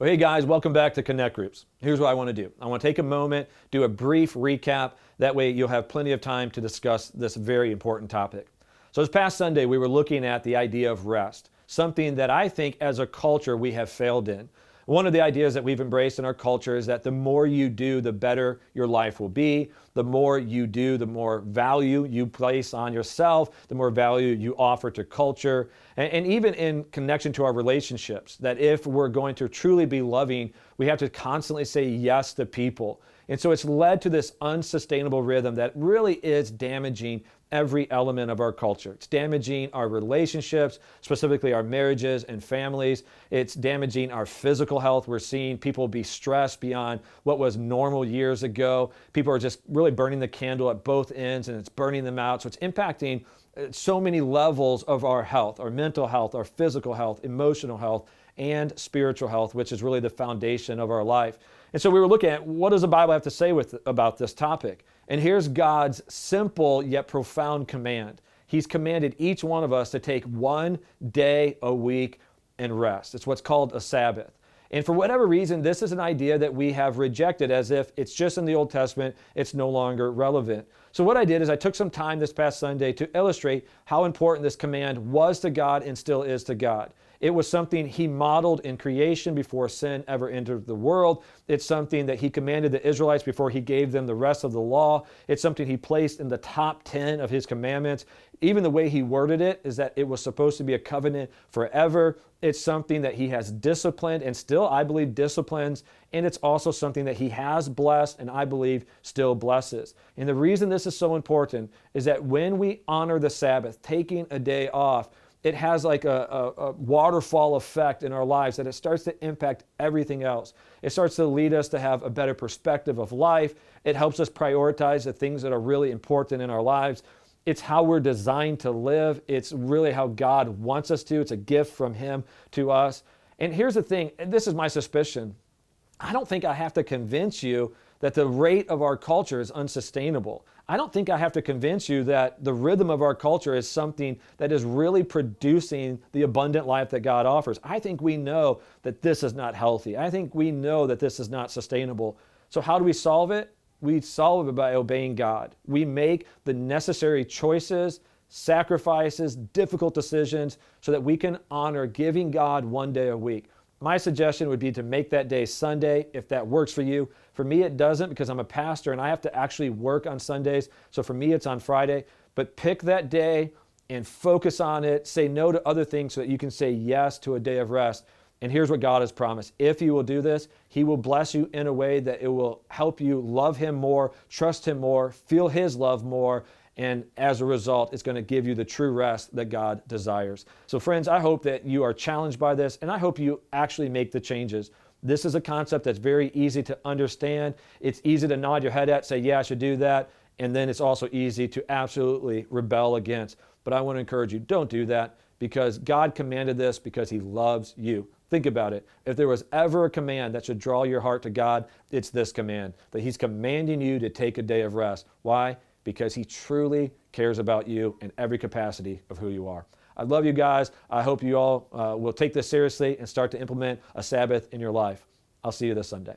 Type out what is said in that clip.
Well, hey guys, welcome back to Connect Groups. Here's what I want to do. I want to take a moment, do a brief recap. That way you'll have plenty of time to discuss this very important topic. So this past Sunday, we were looking at the idea of rest, something that I think as a culture we have failed in. One of the ideas that we've embraced in our culture is that the more you do, the better your life will be. The more you do, the more value you place on yourself, the more value you offer to culture, and even in connection to our relationships, that if we're going to truly be loving, we have to constantly say yes to people. And so it's led to this unsustainable rhythm that really is damaging every element of our culture. It's damaging our relationships, specifically our marriages and families. It's damaging our physical health. We're seeing people be stressed beyond what was normal years ago. People are just really burning the candle at both ends and it's burning them out. So it's impacting so many levels of our health, our mental health, our physical health, emotional health, and spiritual health, which is really the foundation of our life. And so we were looking at what does the Bible have to say about this topic? And here's God's simple yet profound command. He's commanded each one of us to take one day a week and rest. It's what's called a Sabbath. And for whatever reason, this is an idea that we have rejected as if it's just in the Old Testament, it's no longer relevant. So what I did is I took some time this past Sunday to illustrate how important this command was to God and still is to God. It was something He modeled in creation before sin ever entered the world. It's something that He commanded the Israelites before He gave them the rest of the law. It's something He placed in the top 10 of His commandments. Even the way He worded it is that it was supposed to be a covenant forever. It's something that He has disciplined and still, I believe, disciplines. And it's also something that He has blessed and I believe still blesses. And the reason this is so important is that when we honor the Sabbath, taking a day off, it has like a waterfall effect in our lives that it starts to impact everything else. It starts to lead us to have a better perspective of life. It helps us prioritize the things that are really important in our lives. It's how we're designed to live. It's really how God wants us to. It's a gift from Him to us. And here's the thing, and this is my suspicion. I don't think I have to convince you that the rate of our culture is unsustainable. I don't think I have to convince you that the rhythm of our culture is something that is really producing the abundant life that God offers. I think we know that this is not healthy. I think we know that this is not sustainable. So how do we solve it? We solve it by obeying God. We make the necessary choices, sacrifices, difficult decisions so that we can honor giving God one day a week. My suggestion would be to make that day Sunday, if that works for you. For me, it doesn't because I'm a pastor and I have to actually work on Sundays. So for me, it's on Friday. But pick that day and focus on it. Say no to other things so that you can say yes to a day of rest. And here's what God has promised. If you will do this, He will bless you in a way that it will help you love Him more, trust Him more, feel His love more. And as a result, it's going to give you the true rest that God desires. So friends, I hope that you are challenged by this, and I hope you actually make the changes. This is a concept that's very easy to understand. It's easy to nod your head at, say, yeah, I should do that. And then it's also easy to absolutely rebel against. But I want to encourage you, don't do that because God commanded this because He loves you. Think about it. If there was ever a command that should draw your heart to God, it's this command, that He's commanding you to take a day of rest. Why? Because He truly cares about you in every capacity of who you are. I love you guys. I hope you all will take this seriously and start to implement a Sabbath in your life. I'll see you this Sunday.